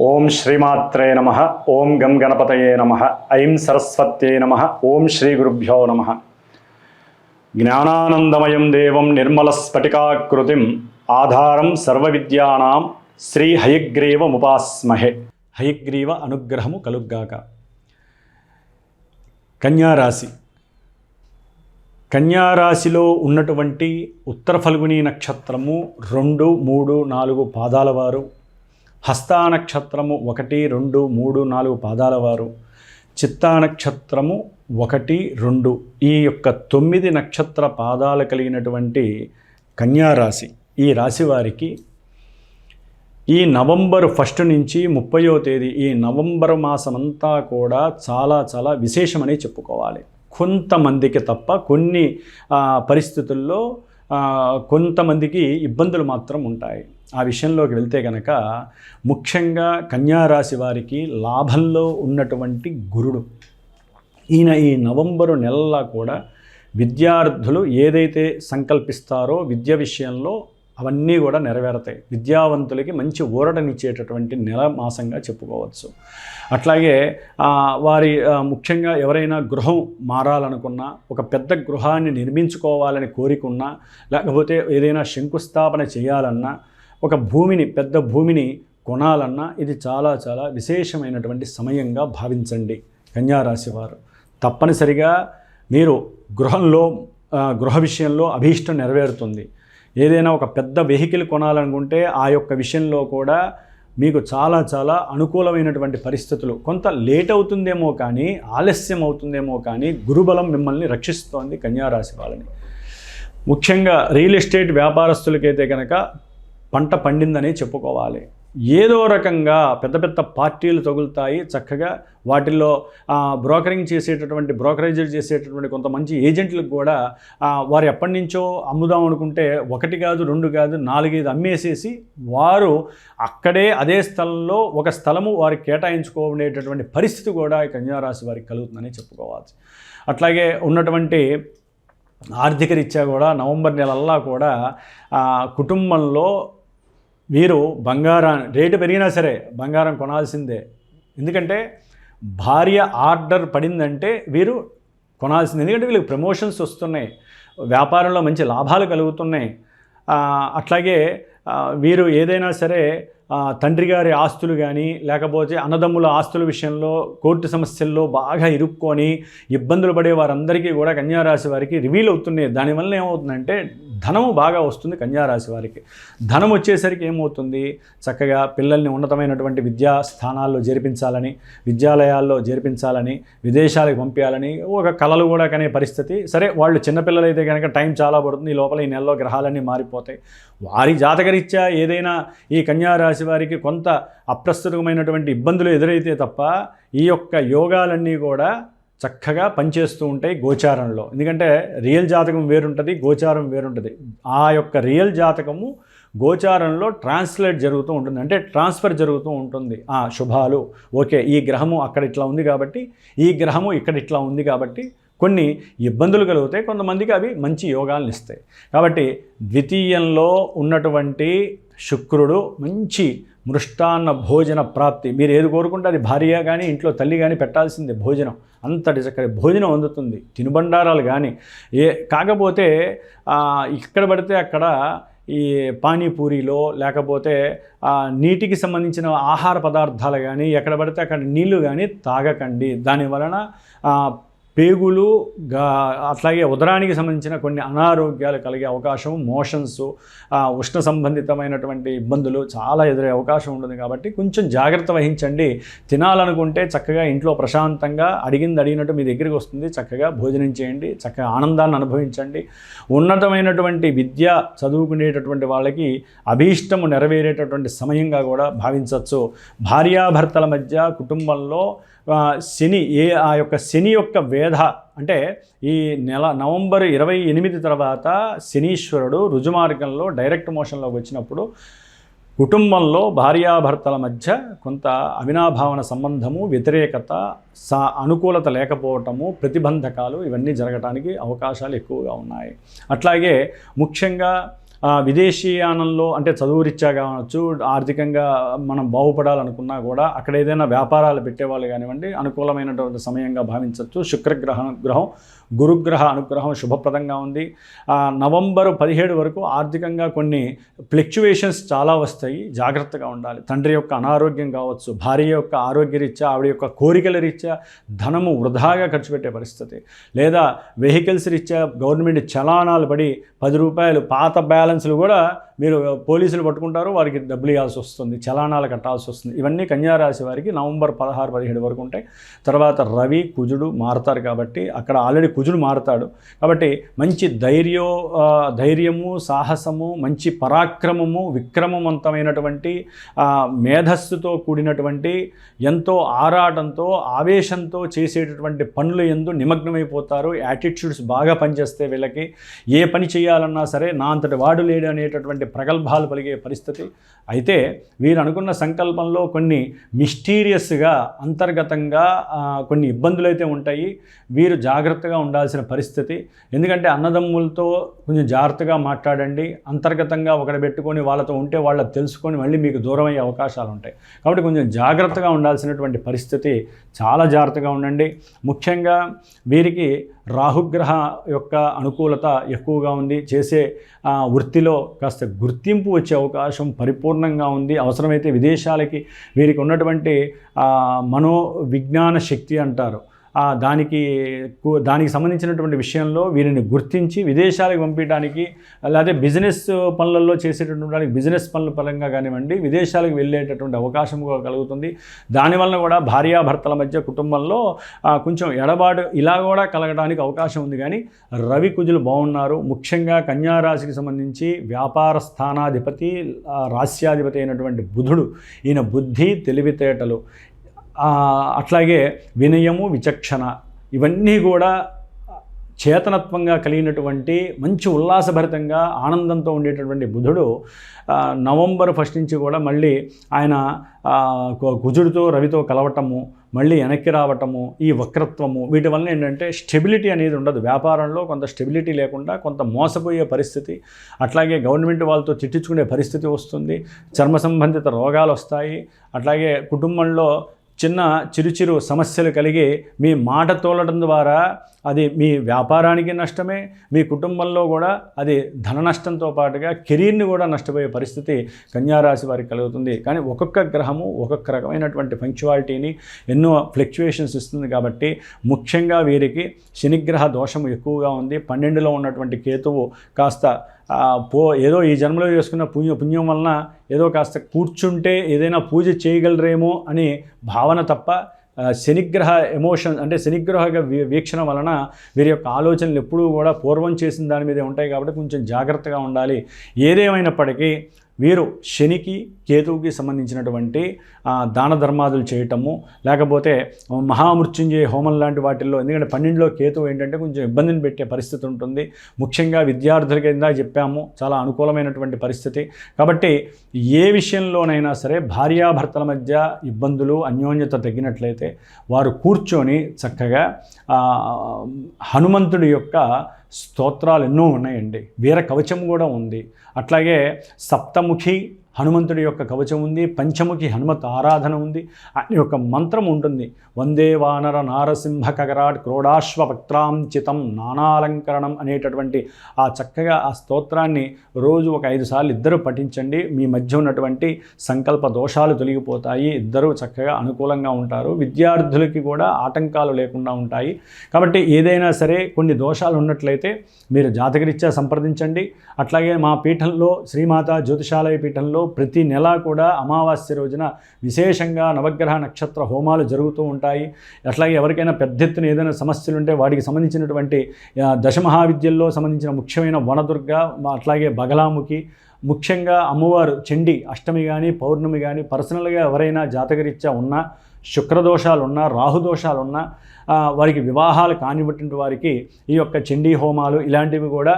ఓం శ్రీమాత్రే నమః. ఓం గం గణపతయే నమః. ఐం సరస్వత్యై నమః. ఓం శ్రీ గురుభ్యో నమః. జ్ఞానానందమయం దేవం నిర్మలస్ఫటికాకృతిం ఆధారం సర్వవిద్యానాం శ్రీ హయగ్రీవముపాస్మహే. హయగ్రీవ అనుగ్రహము కలుగ్గాక. కన్యారాశి. కన్యారాశిలో ఉన్నటువంటి ఉత్తర ఫల్గుని నక్షత్రము 2, 3, 4 పాదాల వారు, హస్తా నక్షత్రము 1, 2, 3, 4 పాదాల వారు, చిత్తా నక్షత్రము 1, 2 ఈ యొక్క 9 నక్షత్ర పాదాలు కలిగినటువంటి కన్యారాశి. ఈ రాశి వారికి ఈ నవంబర్ 1 నుంచి 30వ తేదీ ఈ నవంబర్ మాసమంతా కూడా చాలా విశేషమని చెప్పుకోవాలి. కొంతమందికి తప్ప కొన్ని పరిస్థితుల్లో కొంతమందికి ఇబ్బందులు మాత్రం ఉంటాయి. ఆ విషయంలోకి వెళ్తే కనుక ముఖ్యంగా కన్యారాశి వారికి లాభంలో ఉన్నటువంటి గురుడు ఈయన ఈ నవంబరు నెలలా కూడా విద్యార్థులు ఏదైతే సంకల్పిస్తారో విద్య విషయంలో అవన్నీ కూడా నెరవేరుతాయి. విద్యావంతులకి మంచి ఊరటనిచ్చేటటువంటి నెల మాసంగా చెప్పుకోవచ్చు. అట్లాగే వారి ముఖ్యంగా ఎవరైనా గృహం మారాలనుకున్నా, ఒక పెద్ద గృహాన్ని నిర్మించుకోవాలని కోరికున్నా, లేకపోతే ఏదైనా శంకుస్థాపన చేయాలన్నా, ఒక పెద్ద భూమిని కొనాలన్నా ఇది చాలా విశేషమైనటువంటి సమయంగా భావించండి. కన్యారాశి వారు తప్పనిసరిగా మీరు గృహ విషయంలో అభీష్టం నెరవేరుతుంది. ఏదైనా ఒక పెద్ద వెహికల్ కొనాలనుకుంటే ఆ యొక్క విషయంలో కూడా మీకు చాలా అనుకూలమైనటువంటి పరిస్థితులు. కొంత లేట్ అవుతుందేమో కానీ, ఆలస్యం అవుతుందేమో కానీ గురుబలం మిమ్మల్ని రక్షిస్తోంది కన్యారాశి వాళ్ళని. ముఖ్యంగా రియల్ ఎస్టేట్ వ్యాపారస్తులకైతే కనుక పంట పండిందని చెప్పుకోవాలి. ఏదో రకంగా పెద్ద పార్టీలు తగులుతాయి. చక్కగా వాటిల్లో బ్రోకరేజ్ చేసేటటువంటి కొంత మంచి ఏజెంట్లకు కూడా వారు ఎప్పటి నుంచో అమ్ముదాం అనుకుంటే 1 కాదు 2 కాదు 4, 5 అమ్మేసేసి వారు అక్కడే అదే స్థలంలో ఒక స్థలము వారికి కేటాయించుకోనేటటువంటి పరిస్థితి కూడా కన్యారాశి వారికి కలుగుతుందని చెప్పుకోవాలి. అట్లాగే ఉన్నటువంటి ఆర్థిక రీత్యా కూడా నవంబర్ నెలల్లా కూడా కుటుంబంలో వీరు బంగారం రేటు పెరిగినా సరే బంగారం కొనాల్సిందే. ఎందుకంటే భార్య ఆర్డర్ పడిందంటే వీరు కొనాల్సిందే. ఎందుకంటే వీళ్ళకి ప్రమోషన్స్ వస్తున్నాయి, వ్యాపారంలో మంచి లాభాలు కలుగుతున్నాయి. అట్లాగే వీరు ఏదైనా సరే తండ్రి గారి ఆస్తులు కానీ, లేకపోతే అన్నదమ్ముల ఆస్తుల విషయంలో కోర్టు సమస్యల్లో బాగా ఇరుక్కొని ఇబ్బందులు పడే వారందరికీ కూడా కన్యారాశి వారికి రివీల్ అవుతున్నాయి. దానివల్ల ఏమవుతుందంటే ధనము బాగా వస్తుంది కన్యారాశి వారికి. ధనం వచ్చేసరికి ఏమవుతుంది, చక్కగా పిల్లల్ని ఉన్నతమైనటువంటి విద్యా స్థానాల్లో చేర్పించాలని, విద్యాలయాల్లో చేర్పించాలని, విదేశాలకు పంపించాలని ఒక కలలు కూడా కనే పరిస్థితి. సరే, వాళ్ళు చిన్నపిల్లలైతే కనుక టైం చాలా పడుతుంది. ఈ లోపల ఈ నెలలో గ్రహాలన్నీ మారిపోతాయి. వారి జాతకరీత్యా ఏదైనా ఈ కన్యారాశి వారికి కొంత అప్రస్తుతమైనటువంటి ఇబ్బందులు ఎదురైతే తప్ప ఈ యొక్క యోగాలన్నీ కూడా చక్కగా పనిచేస్తూ ఉంటాయి గోచారంలో. ఎందుకంటే రియల్ జాతకం వేరుంటుంది, గోచారం వేరుంటుంది. ఆ యొక్క రియల్ జాతకము గోచారంలో ట్రాన్స్లేట్ జరుగుతూ ఉంటుంది, అంటే ట్రాన్స్ఫర్ జరుగుతూ ఉంటుంది. శుభాలు ఓకే, ఈ గ్రహము అక్కడ ఇట్లా ఉంది కాబట్టి, ఈ గ్రహము ఇక్కడ ఇట్లా ఉంది కాబట్టి కొన్ని ఇబ్బందులు కలుగుతాయి. కొంతమందికి అవి మంచి యోగాలను ఇస్తాయి. కాబట్టి ద్వితీయంలో ఉన్నటువంటి శుక్రుడు మంచి మృష్టాన్న భోజన ప్రాప్తి. మీరు ఏది కోరుకుంటే అది భార్య కానీ ఇంట్లో తల్లి కానీ పెట్టాల్సిందే. భోజనం అంతటి చక్కటి భోజనం అందుతుంది, తినుబండారాలు కానీ. కాకపోతే ఇక్కడ పడితే అక్కడ ఈ పానీపూరిలో లేకపోతే నీటికి సంబంధించిన ఆహార పదార్థాలు కానీ ఎక్కడ పడితే అక్కడ నీళ్లు కానీ తాగకండి. దానివలన పేగులు అట్లాగే ఉదరానికి సంబంధించిన కొన్ని అనారోగ్యాలు కలిగే అవకాశం, మోషన్స్, ఉష్ణ సంబంధితమైనటువంటి ఇబ్బందులు చాలా ఎదురయ్యే అవకాశం ఉంటుంది. కాబట్టి కొంచెం జాగ్రత్త వహించండి. తినాలనుకుంటే చక్కగా ఇంట్లో ప్రశాంతంగా అడిగినట్టు మీ దగ్గరికి వస్తుంది. చక్కగా భోజనం చేయండి, చక్కగా ఆనందాన్ని అనుభవించండి. ఉన్నతమైనటువంటి విద్య చదువుకునేటటువంటి వాళ్ళకి అభీష్టము నెరవేరేటటువంటి సమయంగా కూడా భావించవచ్చు. భార్యాభర్తల మధ్య కుటుంబంలో శని యొక్క వేధ అంటే ఈ నెల నవంబర్ 28 తర్వాత శనీశ్వరుడు రుజుమార్గంలో డైరెక్ట్ మోషన్లోకి వచ్చినప్పుడు కుటుంబంలో భార్యాభర్తల మధ్య కొంత అవినాభావన సంబంధము, వ్యతిరేకత, అనుకూలత లేకపోవటము, ప్రతిబంధకాలు ఇవన్నీ జరగడానికి అవకాశాలు ఎక్కువగా ఉన్నాయి. అట్లాగే ముఖ్యంగా విదేశీయానంలో అంటే చదువురీత్యా కావచ్చు, ఆర్థికంగా మనం బాగుపడాలనుకున్నా కూడా అక్కడ ఏదైనా వ్యాపారాలు పెట్టేవాళ్ళు కానివ్వండి, అనుకూలమైనటువంటి సమయంగా భావించవచ్చు. శుక్రగ్రహ అనుగ్రహం, గురుగ్రహ అనుగ్రహం శుభప్రదంగా ఉంది. నవంబర్ 17 వరకు ఆర్థికంగా కొన్ని ఫ్లక్చువేషన్స్ చాలా వస్తాయి, జాగ్రత్తగా ఉండాలి. తండ్రి యొక్క అనారోగ్యం కావచ్చు, భార్య యొక్క ఆరోగ్యరీత్యా, ఆవిడ యొక్క కోరికల రీత్యా ధనము వృధాగా ఖర్చు పెట్టే పరిస్థితి, లేదా వెహికల్స్ రీత్యా గవర్నమెంట్ చలానాలు పడి 10 రూపాయలు పాత బ్యాలెన్స్లు కూడా మీరు పోలీసులు పట్టుకుంటారు, వారికి డబ్బులు ఇవ్వాల్సి వస్తుంది, చలానాలు కట్టాల్సి వస్తుంది. ఇవన్నీ కన్యారాశి వారికి నవంబర్ 16-17 వరకు ఉంటాయి. తర్వాత రవి కుజుడు మారుతారు కాబట్టి, అక్కడ ఆల్రెడీ కుజుడు మారుతాడు కాబట్టి మంచి ధైర్యము, సాహసము, మంచి పరాక్రమము, విక్రమవంతమైనటువంటి మేధస్సుతో కూడినటువంటి, ఎంతో ఆరాటంతో ఆవేశంతో చేసేటటువంటి పనులు యందు నిమగ్నమైపోతారు. యాటిట్యూడ్స్ బాగా పనిచేస్తే వీళ్ళకి ఏ పని చేయాలన్నా సరే నా అంతటి వాడు లేడు అనేటటువంటి ప్రగల్భాలు పలిగే పరిస్థితి. అయితే వీరు అనుకున్న సంకల్పంలో కొన్ని మిస్టీరియస్గా అంతర్గతంగా కొన్ని ఇబ్బందులు అయితే ఉంటాయి. వీరు జాగ్రత్తగా ఉండాల్సిన పరిస్థితి. ఎందుకంటే అన్నదమ్ములతో కొంచెం జాగ్రత్తగా మాట్లాడండి. అంతర్గతంగా ఒకటి పెట్టుకొని వాళ్ళతో ఉంటే వాళ్ళకి తెలుసుకొని మళ్ళీ మీకు దూరం అయ్యే అవకాశాలు ఉంటాయి. కాబట్టి కొంచెం జాగ్రత్తగా ఉండాల్సినటువంటి పరిస్థితి. చాలా జాగ్రత్తగా ఉండండి. ముఖ్యంగా వీరికి రాహుగ్రహ యొక్క అనుకూలత ఎక్కువగా ఉంది. చేసే వృత్తిలో కాస్త గుర్తింపు వచ్చే అవకాశం పరిపూర్ణంగా ఉంది. అవసరమైతే విదేశాలకి వీరికి ఉన్నటువంటి మనోవిజ్ఞాన శక్తి అంటారు, దానికి సంబంధించినటువంటి విషయంలో వీరిని గుర్తించి విదేశాలకు పంపించడానికి, అలాగే బిజినెస్ పనులలో చేసేటటువంటి బిజినెస్ పనుల పరంగా కానివ్వండి విదేశాలకు వెళ్ళేటటువంటి అవకాశం కలుగుతుంది. దానివల్ల కూడా భార్యాభర్తల మధ్య కుటుంబంలో కొంచెం ఎడబాటు ఇలా కూడా కలగడానికి అవకాశం ఉంది. కానీ రవి కుజులు బాగున్నారు. ముఖ్యంగా కన్యారాశికి సంబంధించి వ్యాపార స్థానాధిపతి, రాస్యాధిపతి అయినటువంటి బుధుడు, ఈయన బుద్ధి, తెలివితేటలు, అట్లాగే వినయము, విచక్షణ, ఇవన్నీ కూడా చేతనత్వంగా కలిగినటువంటి మంచి ఉల్లాసభరితంగా ఆనందంతో ఉండేటటువంటి బుధుడు నవంబర్ 1 నుంచి కూడా మళ్ళీ ఆయన కుజుడితో రవితో కలవటము, మళ్ళీ వెనక్కి రావటము, ఈ వక్రత్వము, వీటి వల్ల ఏంటంటే స్టెబిలిటీ అనేది ఉండదు. వ్యాపారంలో కొంత స్టెబిలిటీ లేకుండా కొంత మోసపోయే పరిస్థితి, అట్లాగే గవర్నమెంట్ వాళ్ళతో తిట్టించుకునే పరిస్థితి వస్తుంది. చర్మ సంబంధిత రోగాలు వస్తాయి. అట్లాగే కుటుంబంలో చిన్న చిరు సమస్యలు కలిగి మీ మాట తోలడం ద్వారా అది మీ వ్యాపారానికి నష్టమే, మీ కుటుంబంలో కూడా అది ధన నష్టంతో పాటుగా కెరీర్ని కూడా నష్టపోయే పరిస్థితి కన్యారాశి వారికి కలుగుతుంది. కానీ ఒక్కొక్క గ్రహము ఒక్కొక్క రకమైనటువంటి పంక్చువాలిటీని, ఎన్నో ఫ్లక్చువేషన్స్ ఇస్తుంది. కాబట్టి ముఖ్యంగా వీరికి శనిగ్రహ దోషము ఎక్కువగా ఉంది. 12లో ఉన్నటువంటి కేతువు కాస్త ఏదో ఈ జన్మలో చేసుకున్న పుణ్యం వలన ఏదో కాస్త కూర్చుంటే ఏదైనా పూజ చేయగలరేమో అని భావన తప్ప శనిగ్రహ ఎమోషన్ అంటే శనిగ్రహ వీక్షణ వలన వీరి యొక్క ఆలోచనలు ఎప్పుడూ కూడా పూర్వం చేసిన దాని మీదే ఉంటాయి. కాబట్టి కొంచెం జాగ్రత్తగా ఉండాలి. ఏదేమైనప్పటికీ వీరు శనికి, కేతువుకి సంబంధించినటువంటి దాన ధర్మాదులు చేయటము, లేకపోతే మహామృత్యుంజయ హోమం లాంటి వాటిల్లో, ఎందుకంటే 12లో కేతువు ఏంటంటే కొంచెం ఇబ్బందిని పెట్టే పరిస్థితి ఉంటుంది. ముఖ్యంగా విద్యార్థులకి ఇందాక చెప్పాము, చాలా అనుకూలమైనటువంటి పరిస్థితి. కాబట్టి ఏ విషయంలోనైనా సరే భార్యాభర్తల మధ్య ఇబ్బందులు, అన్యోన్యత తగ్గినట్లయితే వారు కూర్చొని చక్కగా హనుమంతుడి యొక్క స్తోత్రాలు ఎన్నో ఉన్నాయండి. వీర కవచం కూడా ఉంది. అట్లాగే సప్తముఖి హనుమంతుడి యొక్క కవచం ఉంది, పంచముఖి హనుమత్ ఆరాధన ఉంది, ఆయన యొక్క మంత్రం ఉంటుంది. వందే వానర నారసింహ కగరాట్ క్రోడాశ్వ వక్త్రాంచితం నానాలంకరణం అనేటటువంటి చక్కగా ఆ స్తోత్రాన్ని రోజు ఒక 5 సార్లు ఇద్దరు పఠించండి. మీ మధ్య ఉన్నటువంటి సంకల్ప దోషాలు తొలగిపోతాయి. ఇద్దరు చక్కగా అనుకూలంగా ఉంటారు. విద్యార్థులకి కూడా ఆటంకాలు లేకుండా ఉంటాయి. కాబట్టి ఏదైనా సరే కొన్ని దోషాలు ఉన్నట్లయితే మీరు జాతకరీత్యా సంప్రదించండి. అట్లాగే మా పీఠంలో శ్రీమాత జ్యోతిషాలయ పీఠంలో ప్రతి నెల కూడా అమావాస్య రోజున విశేషంగా నవగ్రహ నక్షత్ర హోమాలు జరుగుతూ ఉంటాయి. అట్లాగే ఎవరికైనా పెద్ద ఎత్తున ఏదైనా సమస్యలు ఉంటే వాటికి సంబంధించినటువంటి దశమహావిద్యల్లో సంబంధించిన ముఖ్యమైన వనదుర్గ, అట్లాగే బగలాముఖి, ముఖ్యంగా అమ్మవారు చండి అష్టమి కానీ పౌర్ణమి కానీ పర్సనల్గా ఎవరైనా జాతకరీత్యా ఉన్నా, శుక్రదోషాలున్నా, రాహుదోషాలున్నా, వారికి వివాహాలు కానివ్వటువంటి వారికి ఈ యొక్క చండీ హోమాలు ఇలాంటివి కూడా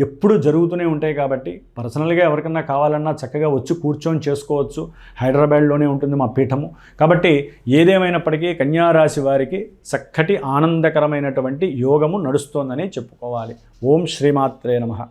ఎప్పుడూ జరుగుతూనే ఉంటాయి. కాబట్టి పర్సనల్గా ఎవరికన్నా కావాలన్నా చక్కగా వచ్చి కూర్చొని చేసుకోవచ్చు. హైదరాబాద్లోనే ఉంటుంది మా పీఠము. కాబట్టి ఏదేమైనప్పటికీ కన్యారాశి వారికి చక్కటి ఆనందకరమైనటువంటి యోగము నడుస్తోందని చెప్పుకోవాలి. ఓం శ్రీమాత్రే నమః.